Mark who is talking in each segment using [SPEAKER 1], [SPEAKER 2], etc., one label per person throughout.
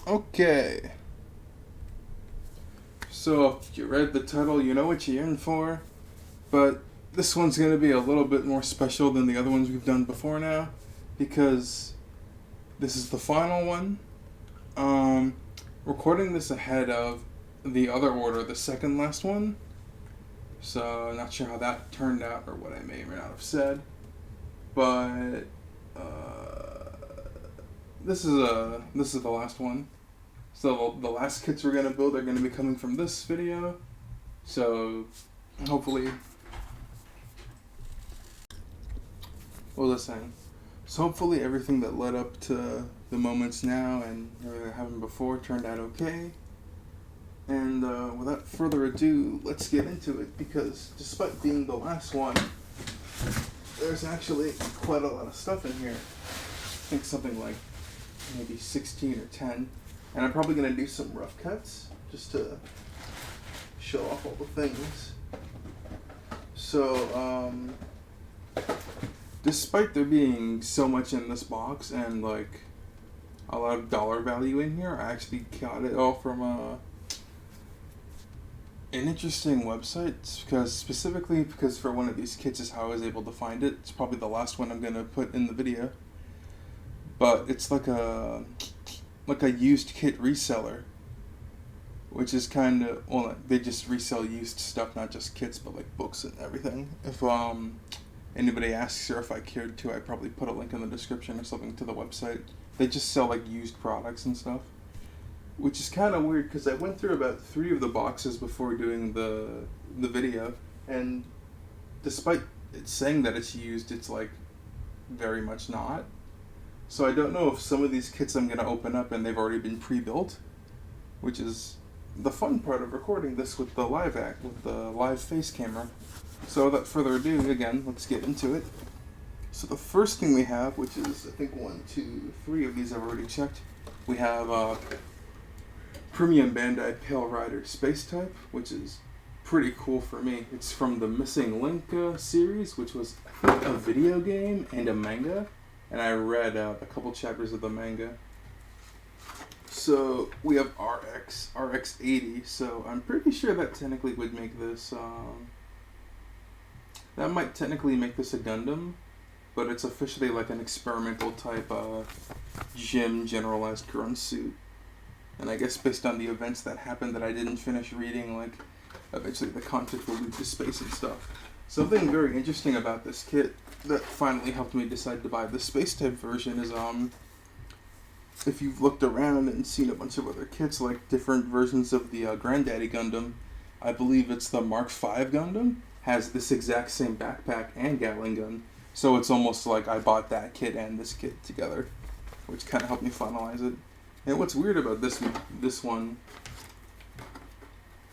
[SPEAKER 1] Okay, so if you read the title, you know what you're in for, but this one's going to be a little bit more special than the other ones we've done before now, because this is the final one. Um, Recording this ahead of the other order, the second last one, so not sure how that turned out or what I may or may not have said, but this is the last one. So the last kits we're gonna build are gonna be coming from this video. So hopefully, well, listen. So hopefully everything that led up to the moments now and everything that happened before turned out okay. And without further ado, let's get into it, because despite being the last one, there's actually quite a lot of stuff in here. I think something like maybe 16 or 10. And I'm probably going to do some rough cuts just to show off all the things. So, despite there being so much in this box and like a lot of dollar value in here, I actually got it all from an interesting website, specifically because for one of these kits is how I was able to find it. It's probably the last one I'm going to put in the video. But it's like a used kit reseller, which is kind of, well, they just resell used stuff, not just kits, but like books and everything. If anybody asks or if I cared to, I'd probably put a link in the description or something to the website. They just sell like used products and stuff, which is kind of weird because I went through about 3 of the boxes before doing the video, and despite it saying that it's used, it's like very much not. So I don't know if some of these kits I'm going to open up and they've already been pre-built, which is the fun part of recording this with the live face camera. So without further ado, again, let's get into it. So the first thing we have, which is I think 1, 2, 3 of these I've already checked, we have Premium Bandai Pale Rider Space Type, which is pretty cool for me. It's from the Missing Link series, which was I think a video game and a manga. And I read a couple chapters of the manga. So we have RX80. So I'm pretty sure that technically would make this. That might technically make this a Gundam, but it's officially like an experimental type gym generalized grunt suit. And I guess based on the events that happened that I didn't finish reading, like eventually the content will lead to space and stuff. Something very interesting about this kit that finally helped me decide to buy the space type version is if you've looked around and seen a bunch of other kits, like different versions of the Granddaddy Gundam, I believe it's the Mark V Gundam, has this exact same backpack and Gatling gun. So it's almost like I bought that kit and this kit together, which kind of helped me finalize it. And what's weird about this one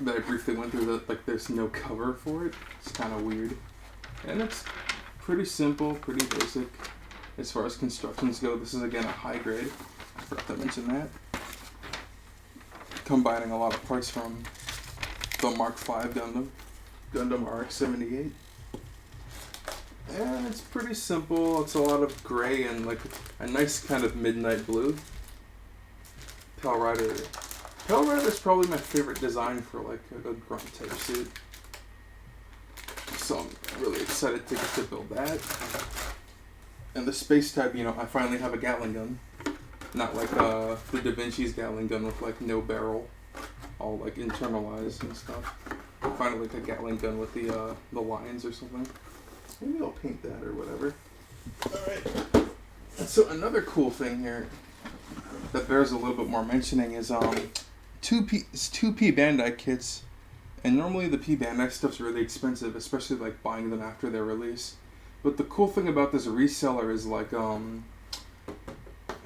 [SPEAKER 1] that I briefly went through, that like there's no cover for it. It's kind of weird. And it's pretty simple, pretty basic as far as constructions go. This is again a high grade. I forgot to mention that. Combining a lot of parts from the Mark V Gundam RX-78. And it's pretty simple. It's a lot of gray and like a nice kind of midnight blue. Pale Rider is probably my favorite design for like a grunt type suit. So I'm really excited to get to build that. And the space type, I finally have a Gatling gun. Not like the Da Vinci's Gatling gun with like no barrel, all like internalized and stuff. Finally like a Gatling gun with the lines or something. Maybe I'll paint that or whatever. Alright. And so another cool thing here that bears a little bit more mentioning is 2P Bandai kits. And normally the P Bandai stuff's really expensive, especially like buying them after their release. But the cool thing about this reseller is like,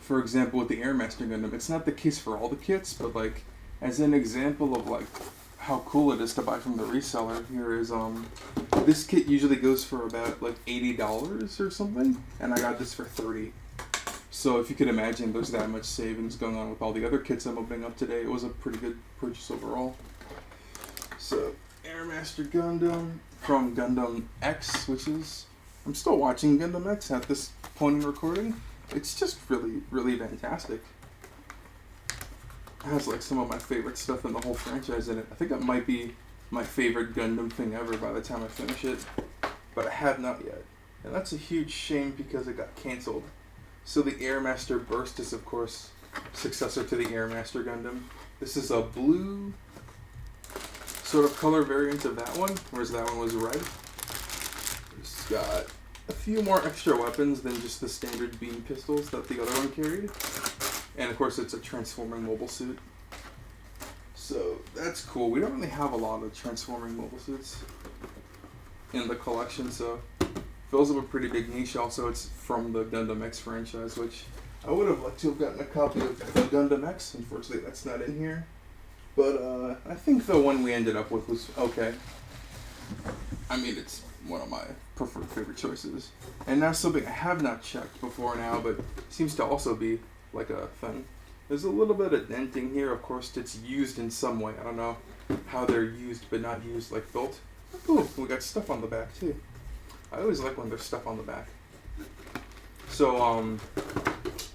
[SPEAKER 1] for example, with the Airmaster Gundam, it's not the case for all the kits, but like as an example of like how cool it is to buy from the reseller, here is this kit usually goes for about like $80 or something, and I got this for $30. So if you could imagine, there's that much savings going on with all the other kits I'm opening up today. It was a pretty good purchase overall. So, Airmaster Gundam from Gundam X, which is... I'm still watching Gundam X at this point in recording. It's just really, really fantastic. has like some of my favorite stuff in the whole franchise in it. I think it might be my favorite Gundam thing ever by the time I finish it, but I have not yet. And that's a huge shame because it got cancelled. So the Airmaster Burst is, of course, successor to the Airmaster Gundam. This is a blue sort of color variant of that one, whereas that one was red. It's got a few more extra weapons than just the standard beam pistols that the other one carried. And of course it's a transforming mobile suit. So that's cool. We don't really have a lot of transforming mobile suits in the collection, so fills up a pretty big niche. Also, it's from the Gundam X franchise, which I would have liked to have gotten a copy of the Gundam X. Unfortunately, that's not in here. But I think the one we ended up with was okay. I mean, it's one of my preferred favorite choices. And now something I have not checked before now, but seems to also be like a thing. There's a little bit of denting here. Of course, it's used in some way. I don't know how they're used but not used, like built. Ooh, we got stuff on the back too. I always like when there's stuff on the back. So,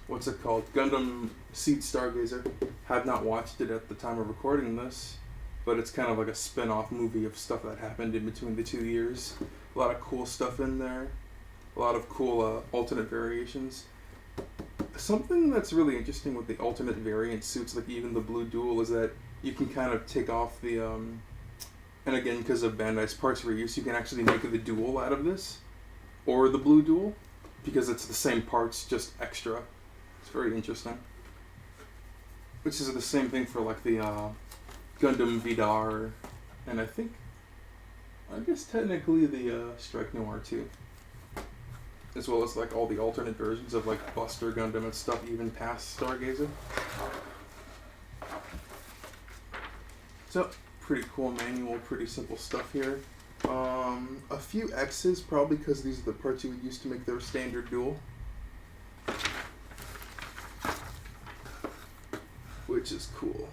[SPEAKER 1] what's it called? Gundam Seed Stargazer. Have not watched it at the time of recording this, but it's kind of like a spin-off movie of stuff that happened in between the 2 years. A lot of cool stuff in there. A lot of cool alternate variations. Something that's really interesting with the alternate variant suits, like even the Blue Duel, is that you can kind of take off the, and again, because of Bandai's parts reuse, you can actually make the Duel out of this, or the Blue Duel, because it's the same parts, just extra. It's very interesting. Which is the same thing for like the Gundam Vidar, and I guess technically the Strike Noir too. As well as like all the alternate versions of like Buster Gundam and stuff, even past Stargazer. So, pretty cool manual, pretty simple stuff here. A few X's, probably because these are the parts you would use to make their standard duel. Which is cool.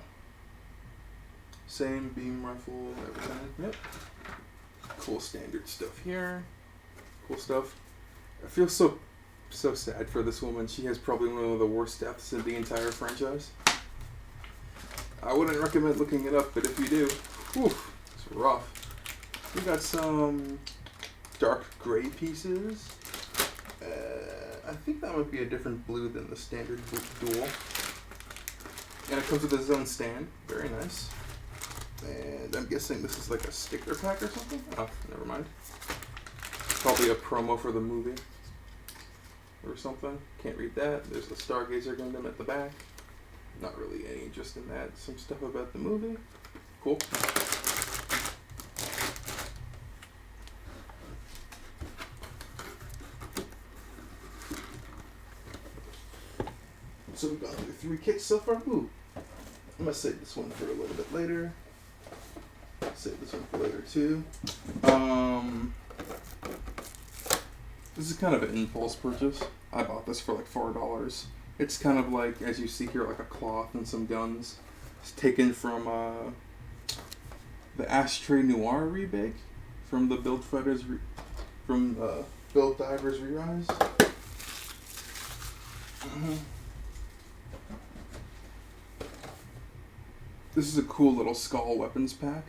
[SPEAKER 1] Same beam rifle, everything. Yep. Cool standard stuff here. Cool stuff. I feel so sad for this woman. She has probably one of the worst deaths in the entire franchise. I wouldn't recommend looking it up, but if you do, whew, it's rough. We got some dark gray pieces. I think that might be a different blue than the standard duel. And it comes with its own stand. Very nice. And I'm guessing this is like a sticker pack or something? Oh, never mind. Probably a promo for the movie or something. Can't read that. There's the Stargazer Gundam at the back. Not really any interest in that. Some stuff about the movie. Cool. So we've gone through 3 kits so far. Ooh. I'm going to save this one for a little bit later. Save this one for later too. This is kind of an impulse purchase. I bought this for like $4. It's kind of like, as you see here, like a cloth and some guns. It's taken from the Ashtray Noir remake from the Build Divers Re-Rise. This is a cool little skull weapons pack.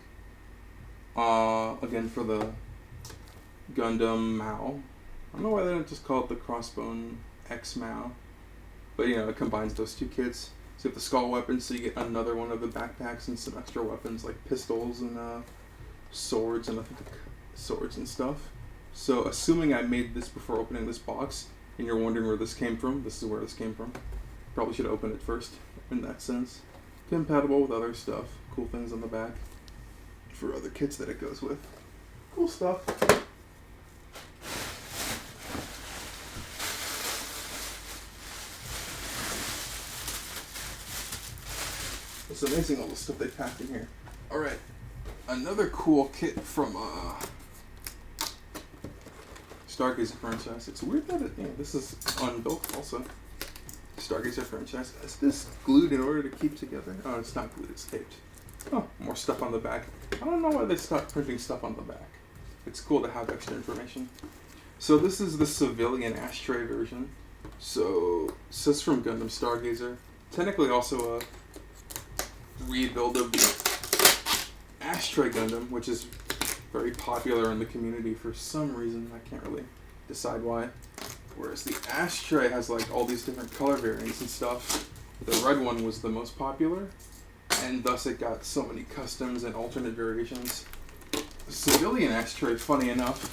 [SPEAKER 1] Again for the Gundam Mao. I don't know why they don't just call it the Crossbone X Mao. But you know, it combines those 2 kits. So you have the skull weapons, so you get another one of the backpacks and some extra weapons like pistols and swords and I think swords and stuff. So assuming I made this before opening this box, and you're wondering where this came from, this is where this came from. Probably should open it first, in that sense. Compatible with other stuff. Cool things on the back. For other kits that it goes with. Cool stuff. It's amazing all the stuff they packed in here. Alright. Another cool kit from Stargazer franchise. It's weird that this is unbuilt also. Stargazer franchise. Is this glued in order to keep together? Oh, it's not glued, it's taped. Oh, more stuff on the back. I don't know why they stopped printing stuff on the back. It's cool to have extra information. So this is the civilian Ashtray version. So, it says from Gundam Stargazer. Technically also rebuild of the Ashtray Gundam, which is very popular in the community for some reason. I can't really decide why. Whereas the Ashtray has like all these different color variants and stuff. The red one was the most popular, and thus it got so many customs and alternate variations. The civilian Ashtray, funny enough,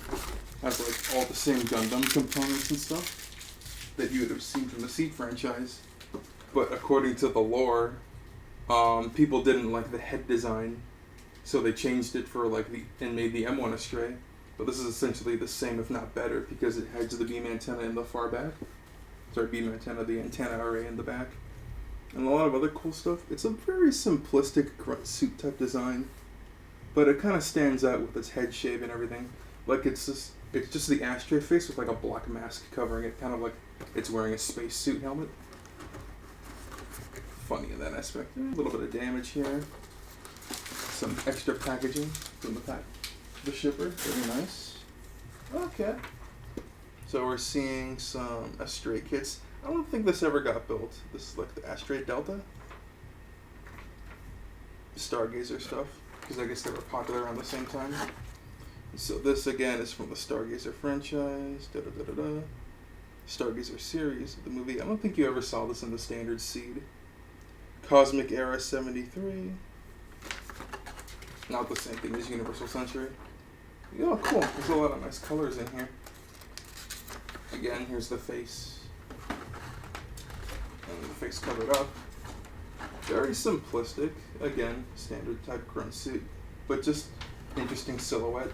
[SPEAKER 1] has like all the same Gundam components and stuff that you would have seen from the Seed franchise. But according to the lore, people didn't like the head design, so they changed it for like and made the M1 Astray. But this is essentially the same, if not better, because it has the beam antenna in the far back. Sorry, beam antenna, the antenna array in the back. And a lot of other cool stuff. It's a very simplistic grunt suit type design, but it kind of stands out with its head shape and everything. Like it's just the Ashtray face with like a black mask covering it, kind of like it's wearing a space suit helmet. Funny in that aspect. A little bit of damage here. Some extra packaging from the shipper. Very nice. Okay. So we're seeing some Astray kits. I don't think this ever got built. This is like the Astray Delta. Stargazer stuff. Because I guess they were popular around the same time. So this again is from the Stargazer franchise. Stargazer series of the movie. I don't think you ever saw this in the standard Seed. Cosmic Era 73. Not the same thing as Universal Century. Oh, cool. There's a lot of nice colors in here. Again, here's the face. And the face covered up. Very simplistic. Again, standard type grunt suit. But just interesting silhouette.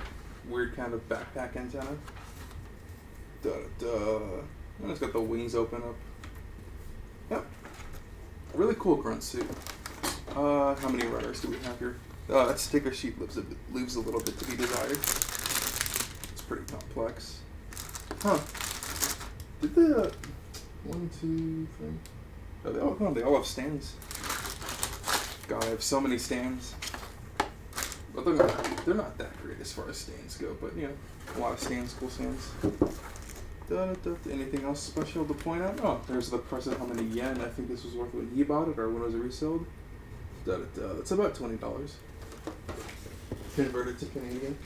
[SPEAKER 1] Weird kind of backpack antenna. And it's got the wings open up. Yep. Really cool grunt suit. How many runners do we have here? That sticker sheet leaves a little bit to be desired. It's pretty complex. Huh. Did the 1, 2, 3? Oh, they all have stands. God, I have so many stands. But they're not that great as far as stands go, but you know, a lot of stands, cool stands. Anything else special to point out? Oh, there's the price of how many yen I think this was worth when he bought it or when it was resold. That's about $20. Converted to Canadian.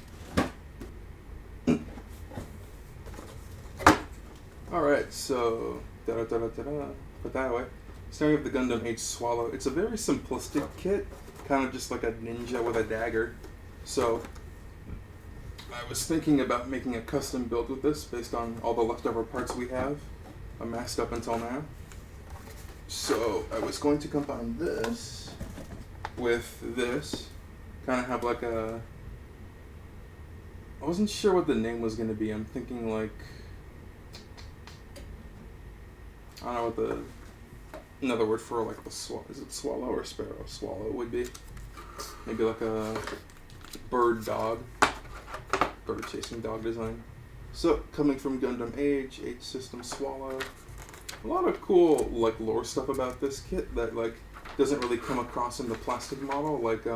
[SPEAKER 1] Alright, so put that away. Starting with the Gundam H Swallow. It's a very simplistic kit, kind of just like a ninja with a dagger. So I was thinking about making a custom build with this based on all the leftover parts we have amassed up until now. So I was going to combine this with this, kind of have like a, I wasn't sure what the name was going to be. I'm thinking like, I don't know what another word for like the is it swallow or sparrow? Swallow would be. Maybe like a bird chasing dog design. So coming from Gundam Age System Swallow. A lot of cool like lore stuff about this kit that like doesn't really come across in the plastic model. Like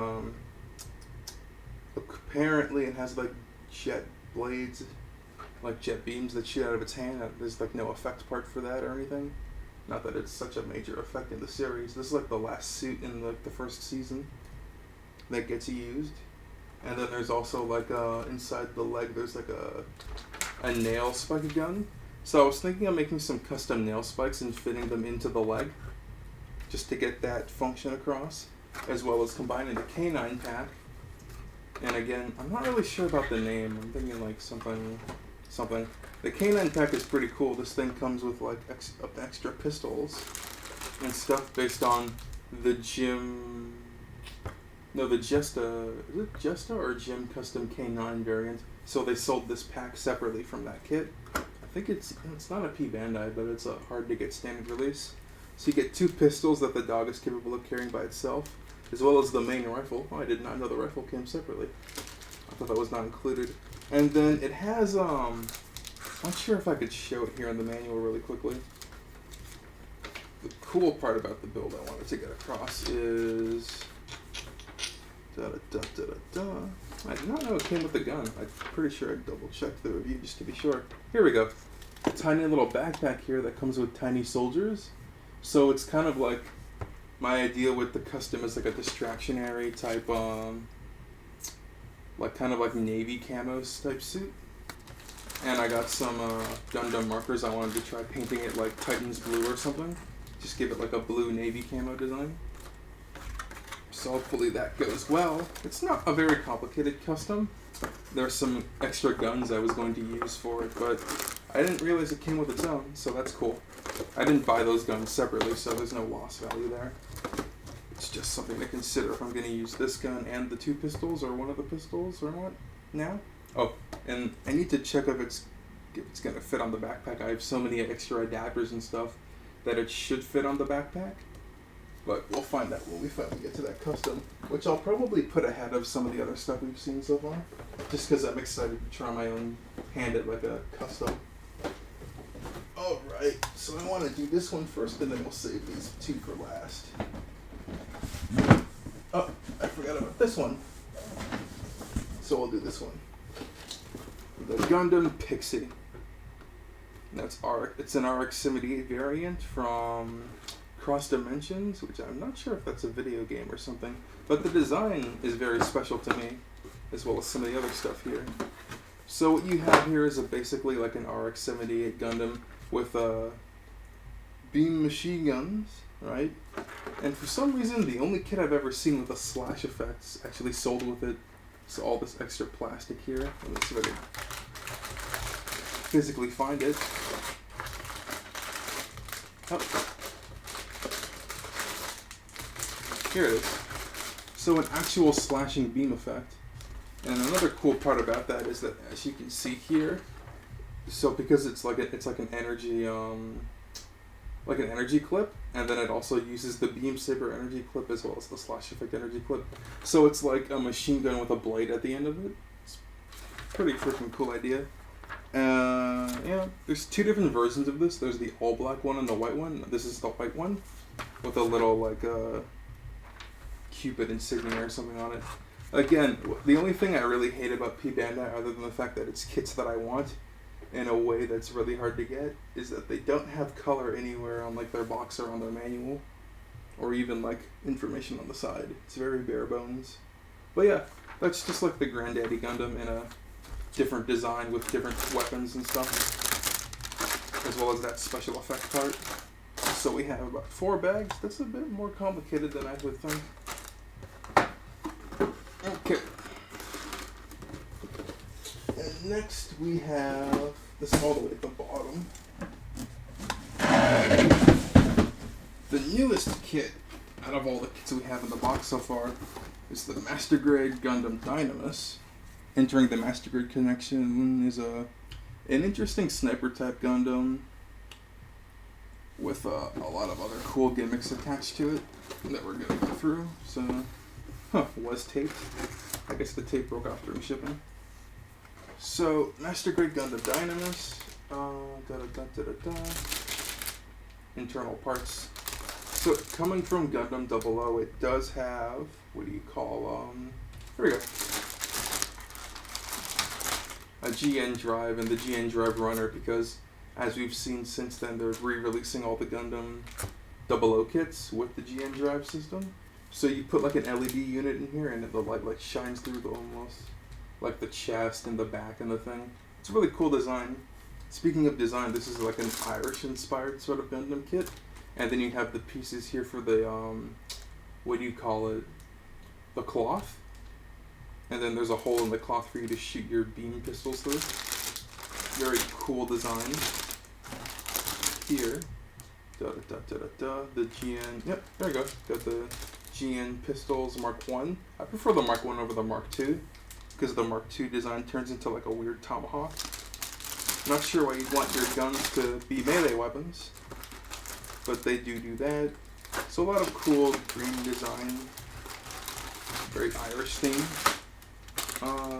[SPEAKER 1] apparently it has like jet blades, like jet beams that shoot out of its hand. There's like no effect part for that or anything. Not that it's such a major effect in the series. This is like the last suit in like the first season that gets used. And then there's also like inside the leg there's like a nail spike gun. So I was thinking of making some custom nail spikes and fitting them into the leg just to get that function across, as well as combining the K9 pack. And again, I'm not really sure about the name. I'm thinking like something. The K9 pack is pretty cool. This thing comes with like extra pistols and stuff based on the Jesta, is it Jesta or Jim Custom K9 variant? So they sold this pack separately from that kit. I think it's not a P Bandai, but it's a hard to get standard release. So you get 2 pistols that the dog is capable of carrying by itself, as well as the main rifle. Oh, I did not know the rifle came separately. I thought that was not included. And then it has, I'm not sure if I could show it here in the manual really quickly. The cool part about the build I wanted to get across is, I did not know it came with the gun. I'm pretty sure I double checked the review just to be sure. Here we go. A tiny little backpack here that comes with tiny soldiers. So it's kind of like My idea with the custom is like a distractionary type, like kind of like navy camos type suit. And I got some Gundam markers. I wanted to try painting it like Titan's blue or something. Just give it like a blue navy camo design. So hopefully that goes well. It's not a very complicated custom. There's some extra guns I was going to use for it, but I didn't realize it came with its own, so that's cool. I didn't buy those guns separately, so there's no loss value there. It's just something to consider if I'm going to use this gun and the 2 pistols, or one of the pistols, or what now. Oh, and I need to check if it's going to fit on the backpack. I have so many extra adapters and stuff that it should fit on the backpack. But we'll find out when we finally get to that custom, which I'll probably put ahead of some of the other stuff we've seen so far, just because I'm excited to try my own hand at like a custom. Alright, so I want to do this one first, and then we'll save these 2 for last. Oh, I forgot about this one. So we'll do this one. The Gundam Pixie. That's it's an RX-78 variant from Cross Dimensions, which I'm not sure if that's a video game or something, but the design is very special to me, as well as some of the other stuff here. So what you have here is basically like an RX-78 Gundam with beam machine guns, right? And for some reason, the only kit I've ever seen with a slash effect actually sold with it. So all this extra plastic here. Let me see if I can physically find it. Oh. Here it is. So an actual slashing beam effect. And another cool part about that is that, as you can see here, so because it's like an energy clip, and then it also uses the beam saber energy clip as well as the slash effect energy clip. So it's like a machine gun with a blade at the end of it. It's a pretty freaking cool idea. Yeah, there's 2 different versions of this. There's the all black one and the white one. This is the white one with a little like Cupid insignia or something on it. Again, the only thing I really hate about Bandai, other than the fact that it's kits that I want in a way that's really hard to get, is that they don't have color anywhere on like their box or on their manual, or even like information on the side. It's very bare bones. But yeah, that's just like the Granddaddy Gundam in a different design with different weapons and stuff, as well as that special effect part. So we have about 4 bags. That's a bit more complicated than I would think. Okay. And next we have this all the way at the bottom. The newest kit out of all the kits we have in the box so far is the Master Grade Gundam Dynamis. Entering the Master Grade connection is an interesting sniper type Gundam with a lot of other cool gimmicks attached to it that we're going to go through. So, was taped. I guess the tape broke off during shipping. So, Master Grade Gundam Dynamis. Internal parts. So, coming from Gundam 00, it does have, what do you call, here we go. A GN drive and the GN drive runner, because as we've seen since then, they're re-releasing all the Gundam 00 kits with the GN drive system. So you put like an LED unit in here and the light like shines through the almost, like the chest and the back and the thing. It's a really cool design. Speaking of design, this is like an Irish-inspired sort of Gundam kit. And then you have the pieces here for the, what do you call it, the cloth. And then there's a hole in the cloth for you to shoot your beam pistols through. Very cool design. Here, the GN, yep, there we go. Got the GN pistols Mark 1. I prefer the Mark 1 over the Mark 2, because the Mark 2 design turns into like a weird tomahawk. Not sure why you'd want your guns to be melee weapons, but they do that. So a lot of cool green design, very Irish theme.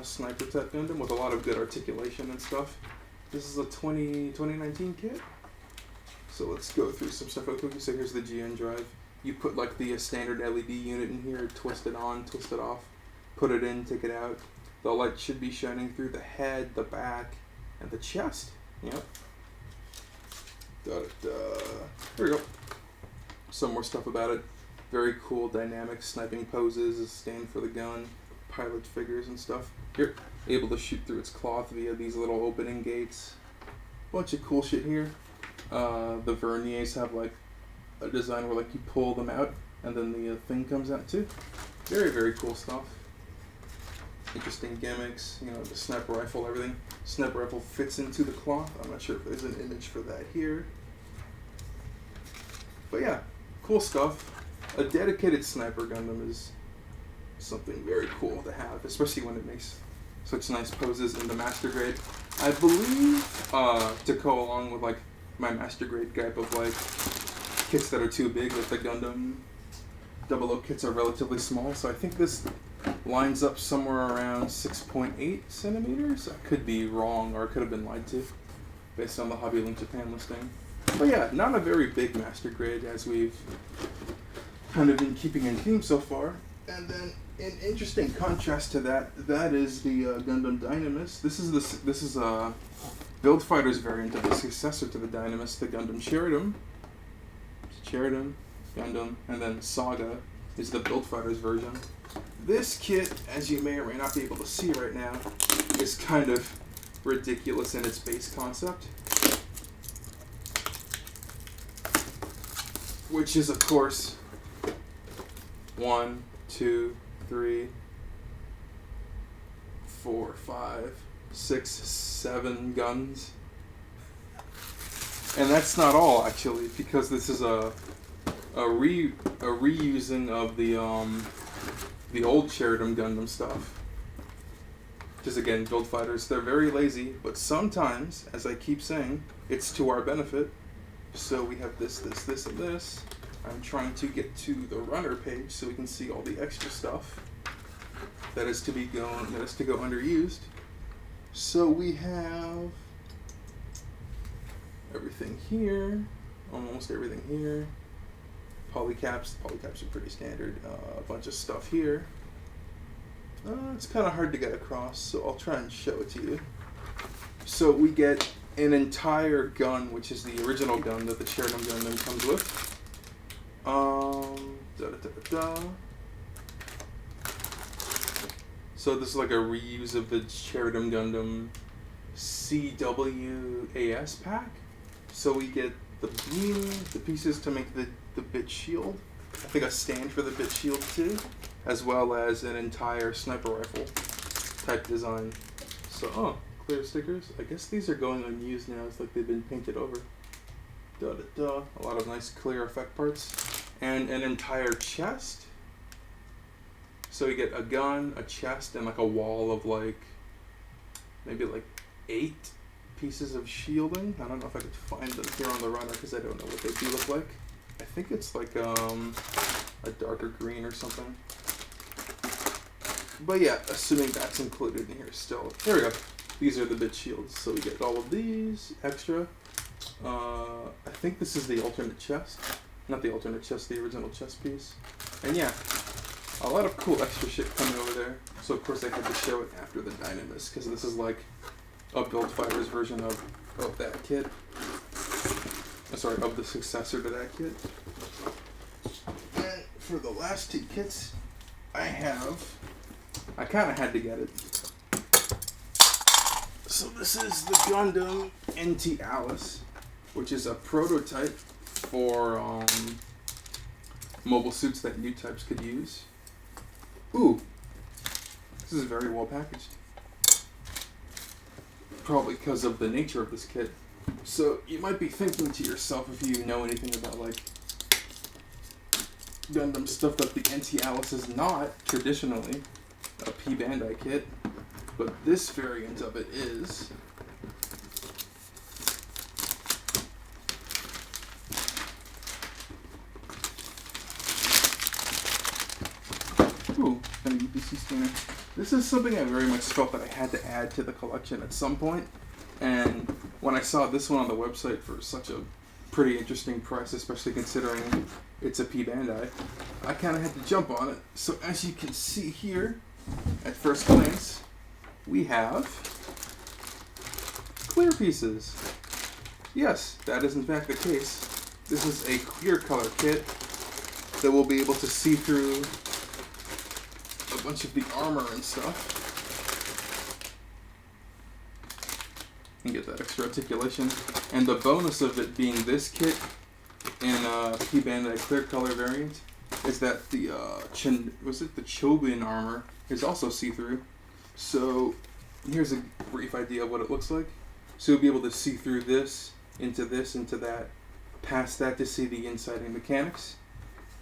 [SPEAKER 1] Sniper type Gundam with a lot of good articulation and stuff. This is a 2019 kit. So let's go through some stuff real quick. So here's the GN drive. You put like the standard LED unit in here, twist it on, twist it off, put it in, take it out. The light should be shining through the head, the back, and the chest. Yep. Here we go. Some more stuff about it. Very cool dynamic sniping poses, a stand for the gun, pilot figures and stuff. You're able to shoot through its cloth via these little opening gates. Bunch of cool shit here. The verniers have like a design where like you pull them out and then the thing comes out too. Very, very cool stuff. Interesting gimmicks, you know, the sniper rifle, everything. Sniper rifle fits into the cloth. I'm not sure if there's an image for that here. But yeah, cool stuff. A dedicated sniper Gundam is something very cool to have, especially when it makes such nice poses in the master grade. I believe, to go along with like my master grade gripe of like kits that are too big, like the Gundam 00 kits are relatively small, so I think this lines up somewhere around 6.8 centimeters. I could be wrong, or I could have been lied to based on the Hobby Link Japan listing. But yeah, not a very big master grade as we've kind of been keeping in theme so far. And then in interesting contrast to that, that is the Gundam Dynamis. This is a Build Fighters variant of the successor to the Dynamis, the Gundam Cheridum. Cheridum, Gundam, and then Saga is the Build Fighters version. This kit, as you may or may not be able to see right now, is kind of ridiculous in its base concept. Which is, of course, 1, 2, 3, 4, 5, 6, 7 guns. And that's not all, actually, because this is a reusing of the old Cheridum Gundam stuff. Just again, Build Fighters, they're very lazy, but sometimes, as I keep saying, it's to our benefit. So we have this, and this. I'm trying to get to the runner page so we can see all the extra stuff that is to go underused. So we have everything here, almost everything here. Polycaps, the polycaps are pretty standard. A bunch of stuff here. It's kind of hard to get across, so I'll try and show it to you. So we get an entire gun, which is the original gun that the Cheridum Gundam comes with. So this is like a reuse of the Cheridum Gundam CWAS pack. So we get the beam, the pieces to make the bit shield. I think a stand for the bit shield too, as well as an entire sniper rifle type design. So, clear stickers. I guess these are going unused now. It's like they've been painted over. A lot of nice clear effect parts. And an entire chest. So you get a gun, a chest, and like a wall of like, maybe like 8 pieces of shielding. I don't know if I could find them here on the runner because I don't know what they do look like. I think it's like a darker green or something. But yeah, assuming that's included in here still. Here we go. These are the bit shields. So we get all of these extra. I think this is the alternate chest. Not the alternate chest, the original chest piece. And yeah, a lot of cool extra shit coming over there. So of course I had to show it after the Dynamis, because this is like a Build Fighters version of that kit. Sorry, of the successor to that kit. And for the last 2 kits, I kind of had to get it. So this is the Gundam NT Alice, which is a prototype for mobile suits that new types could use. Ooh, this is very well packaged. Probably because of the nature of this kit. So you might be thinking to yourself, if you know anything about like Gundam stuff, that the NT Alice is not traditionally a P Bandai kit, but this variant of it is. Ooh, an UPC scanner. This is something I very much felt that I had to add to the collection at some point, and when I saw this one on the website for such a pretty interesting price, especially considering it's a P Bandai, I kind of had to jump on it. So as you can see here, at first glance, we have clear pieces. Yes, that is in fact the case. This is a clear color kit that we'll be able to see through a bunch of the armor and stuff. And get that extra articulation. And the bonus of it being this kit in Bandai clear color variant is that the the Chobin armor is also see-through. So here's a brief idea of what it looks like. So you'll be able to see through this, into that, past that to see the inside and mechanics.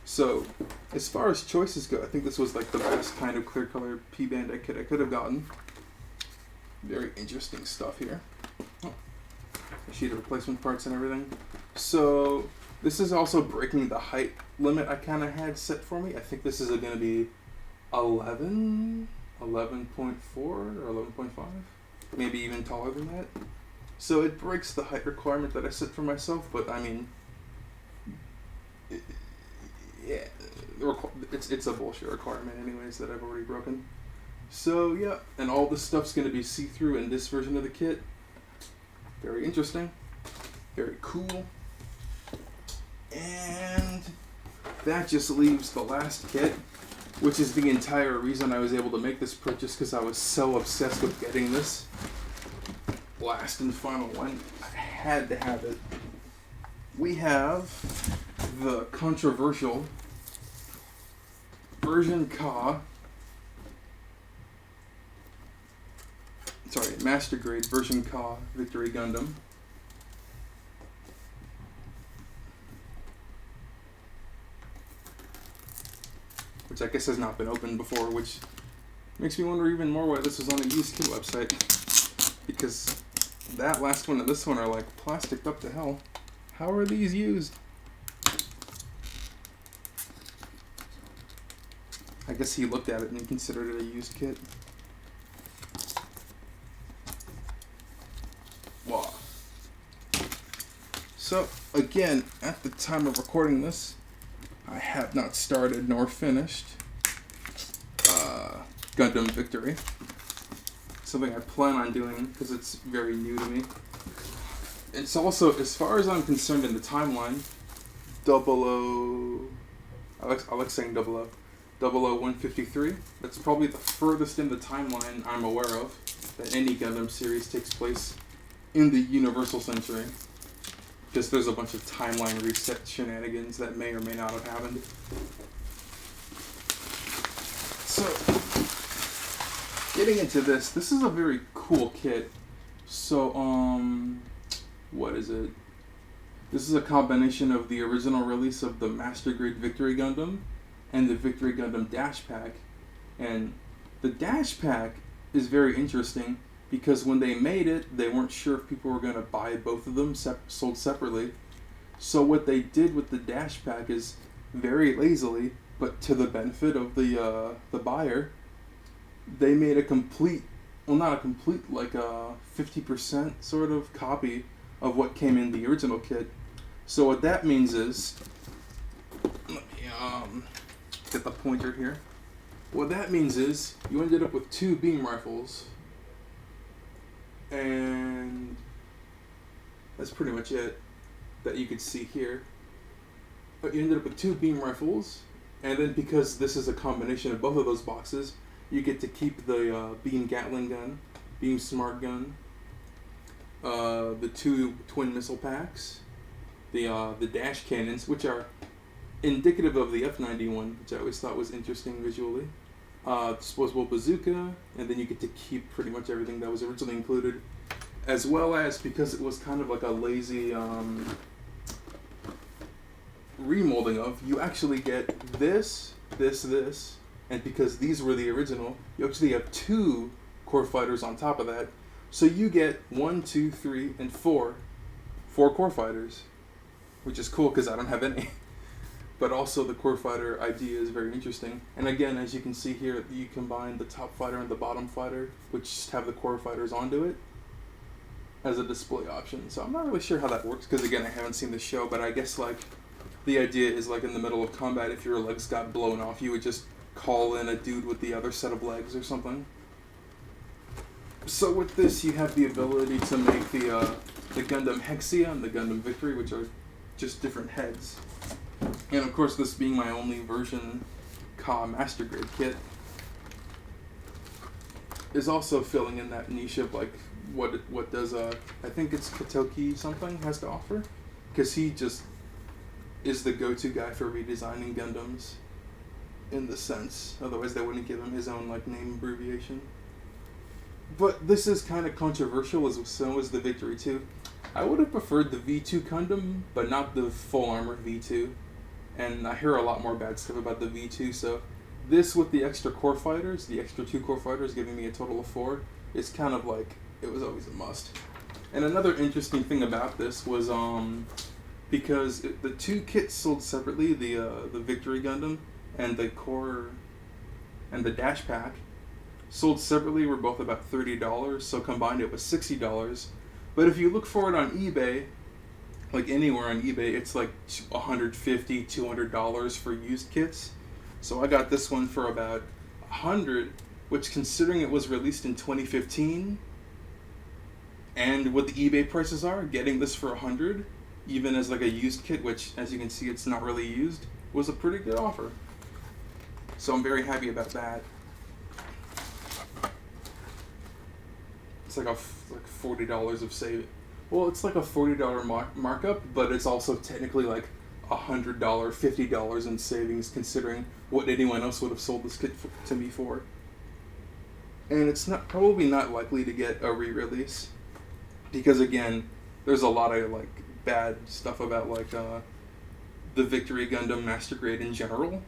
[SPEAKER 1] So as far as choices go, I think this was like the best kind of clear color Bandai kit I could have gotten. Very interesting stuff here. Oh, a sheet of replacement parts and everything. So this is also breaking the height limit I kind of had set for me. I think this is going to be 11.4 or 11.5, maybe even taller than that. So it breaks the height requirement that I set for myself, but I mean, yeah, it's a bullshit requirement anyways that I've already broken. So yeah, and all this stuff's going to be see-through in this version of the kit. Very interesting, very cool. And that just leaves the last kit, which is the entire reason I was able to make this purchase, because I was so obsessed with getting this last and final one. I had to have it. We have the controversial Master Grade version Ka Victory Gundam. Which I guess has not been opened before, which makes me wonder even more why this was on a used kit website. Because that last one and this one are like plastic up to hell. How are these used? I guess he looked at it and he considered it a used kit. Wow. So, again, at the time of recording this, I have not started nor finished Gundam Victory. Something I plan on doing because it's very new to me. It's also, as far as I'm concerned in the timeline, 00... I like saying 00. 00153. That's probably the furthest in the timeline I'm aware of that any Gundam series takes place in the Universal Century. Just there's a bunch of timeline reset shenanigans that may or may not have happened. So, getting into this is a very cool kit. So, what is it? This is a combination of the original release of the Master Grade Victory Gundam and the Victory Gundam Dash Pack. And the Dash Pack is very interesting because when they made it, they weren't sure if people were going to buy both of them sold separately. So what they did with the Dash Pack is very lazily, but to the benefit of the buyer, they made a complete, well not a complete, like a 50% sort of copy of what came in the original kit. So what that means is, let me get the pointer here. What that means is you ended up with 2 beam rifles, and that's pretty much it that you could see here. But you ended up with 2 beam rifles, and then because this is a combination of both of those boxes, you get to keep the beam Gatling gun, beam Smart gun, the 2 twin missile packs, the dash cannons, which are indicative of the F91, which I always thought was interesting visually. Disposable bazooka, and then you get to keep pretty much everything that was originally included, as well as, because it was kind of like a lazy remolding of, you actually get this, and because these were the original, you actually have 2 core fighters on top of that, so you get 1, 2, 3, and 4 core fighters, which is cool because I don't have any. But also the core fighter idea is very interesting. And again, as you can see here, you combine the top fighter and the bottom fighter, which just have the core fighters onto it as a display option. So I'm not really sure how that works, because again, I haven't seen the show, but I guess like the idea is like in the middle of combat, if your legs got blown off, you would just call in a dude with the other set of legs or something. So with this, you have the ability to make the Gundam Hexia and the Gundam Victory, which are just different heads. And of course, this being my only version Ka Master Grade kit is also filling in that niche of like what does I think it's Katoki something has to offer, because he just is the go-to guy for redesigning Gundams in the sense. Otherwise, they wouldn't give him his own like name abbreviation. But this is kind of controversial, as so is the Victory 2. I would have preferred the V2 Gundam, but not the full armor V2. And I hear a lot more bad stuff about the V2, so this with the extra core fighters, the extra 2 core fighters giving me a total of 4, is kind of like, it was always a must. And another interesting thing about this was, because the 2 kits sold separately, the Victory Gundam and the core and the dash pack, sold separately were both about $30, so combined it was $60. But if you look for it on eBay, like anywhere on eBay, it's like $150, $200 for used kits. So I got this one for about $100, which, considering it was released in 2015, and what the eBay prices are, getting this for $100, even as like a used kit, which as you can see it's not really used, was a pretty good offer. So I'm very happy about that. It's like $40 of save. Well, it's like a $40 markup, but it's also technically like $100, $50 in savings, considering what anyone else would have sold this kit to me for. And it's probably not likely to get a re-release, because again, there's a lot of like bad stuff about like the Victory Gundam Master Grade in general.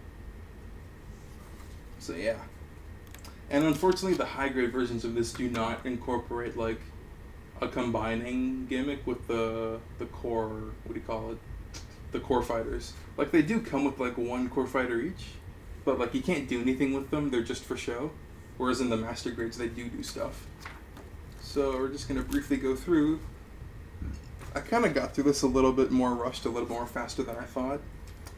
[SPEAKER 1] So yeah. And unfortunately, the high grade versions of this do not incorporate like a combining gimmick with the core, what do you call it? The core fighters. Like, they do come with like 1 core fighter each, but like you can't do anything with them, they're just for show. Whereas in the Master Grades, they do stuff. So we're just gonna briefly go through. I kind of got through this a little bit more rushed, a little more faster than I thought.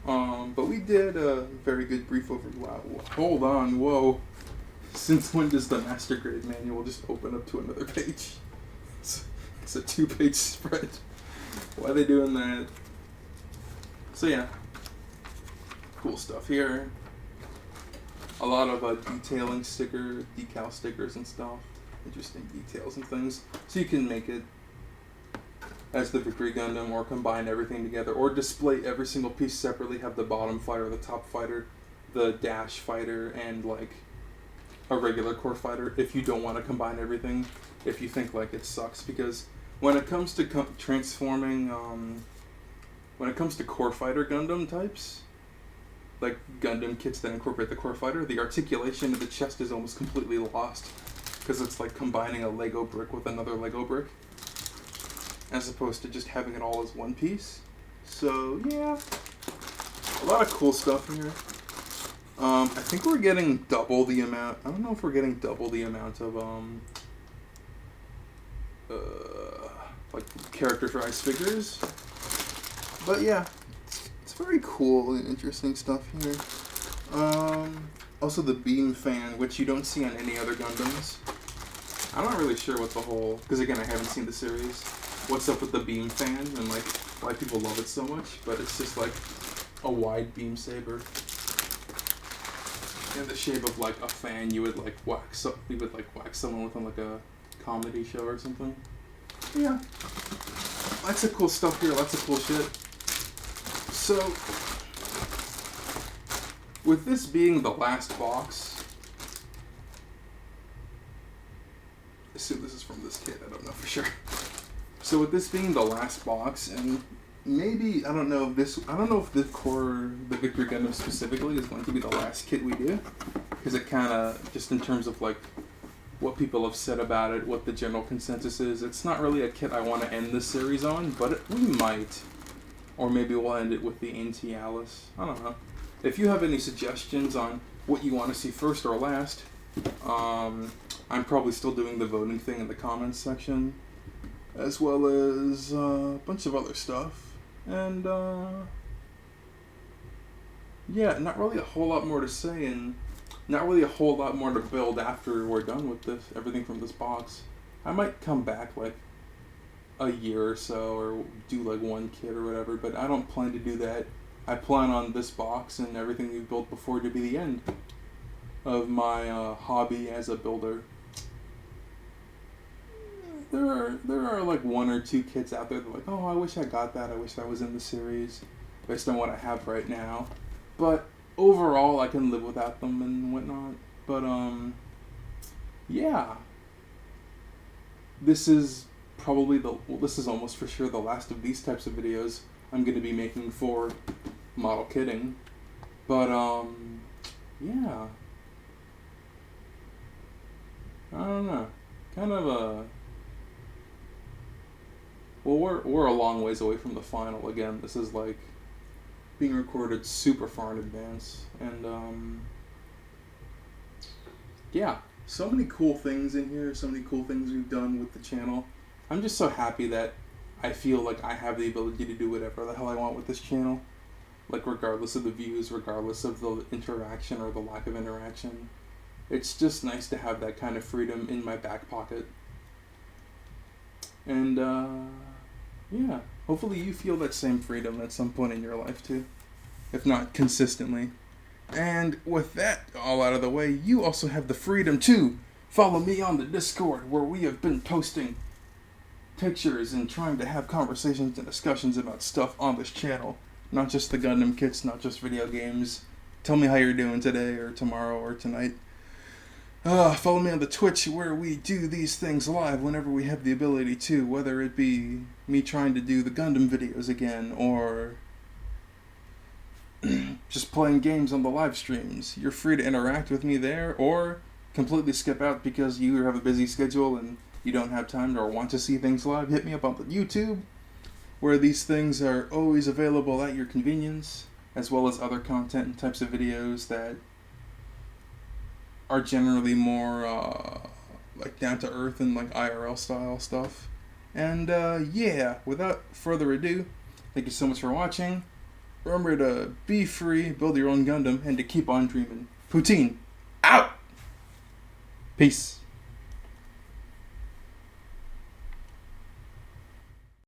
[SPEAKER 1] But we did a very good brief overview. Wow, hold on, whoa. Since when does the Master Grade manual just open up to another page? It's a 2-page spread. Why are they doing that? So yeah, cool stuff here. A lot of detailing decal stickers and stuff. Interesting details and things. So you can make it as the Victory Gundam, or combine everything together, or display every single piece separately, have the bottom fighter, the top fighter, the dash fighter, and like a regular core fighter, if you don't want to combine everything, if you think like it sucks. Because when it comes to transforming, when it comes to core fighter Gundam types, like Gundam kits that incorporate the core fighter, the articulation of the chest is almost completely lost, because it's like combining a Lego brick with another Lego brick, as opposed to just having it all as one piece. So yeah, a lot of cool stuff here. I think we're getting double the amount. I don't know if we're getting double the amount of like characterized figures, but yeah, it's very cool and interesting stuff here. Also the beam fan, which you don't see on any other Gundams. I'm not really sure what the whole, because again, I haven't seen the series, what's up with the beam fan and like why people love it so much, but it's just like a wide beam saber in the shape of like a fan. You would like whack someone with on like a comedy show or something. Yeah, lots of cool stuff here, lots of cool shit. So with this being the last box, I assume this is from this kit, I don't know for sure. So with this being the last box, and maybe, I don't know if the Victory Gundam specifically is going to be the last kit we do, because it kind of, just in terms of like what people have said about it, what the general consensus is, it's not really a kit I want to end this series on, but we might. Or maybe we'll end it with the Anti Alice. I don't know. If you have any suggestions on what you want to see first or last, I'm probably still doing the voting thing in the comments section, as well as a bunch of other stuff. And yeah, not really a whole lot more to say, and not really a whole lot more to build after we're done with this, everything from this box. I might come back like a year or so, or do like one kit or whatever, but I don't plan to do that I plan on this box and everything we've built before to be the end of my hobby as a builder. There are like one or two kits out there that are like, oh, I wish I got that. I wish that was in the series, based on what I have right now. But overall, I can live without them and whatnot. But yeah, this is this is almost for sure the last of these types of videos I'm going to be making for model kitting. But yeah, I don't know, kind of a. Well, we're a long ways away from the final again. This is like being recorded super far in advance, and yeah, so many cool things in here. So many cool things we've done with the channel. I'm just so happy that I feel like I have the ability to do whatever the hell I want with this channel. Like, regardless of the views, regardless of the interaction or the lack of interaction. It's just nice to have that kind of freedom in my back pocket. And, yeah, hopefully you feel that same freedom at some point in your life too. If not consistently. And with that all out of the way, you also have the freedom to follow me on the Discord, where we have been posting pictures and trying to have conversations and discussions about stuff on this channel. Not just the Gundam kits, not just video games. Tell me how you're doing today or tomorrow or tonight. Follow me on the Twitch, where we do these things live whenever we have the ability to, whether it be me trying to do the Gundam videos again, or just playing games on the live streams. You're free to interact with me there, or completely skip out because you have a busy schedule and you don't have time or want to see things live. Hit me up on the YouTube, where these things are always available at your convenience, as well as other content and types of videos that are generally more like down to earth and like IRL style stuff. And yeah, without further ado, thank you so much for watching. Remember to be free, build your own Gundam, and to keep on dreaming. Poutine, out! Peace.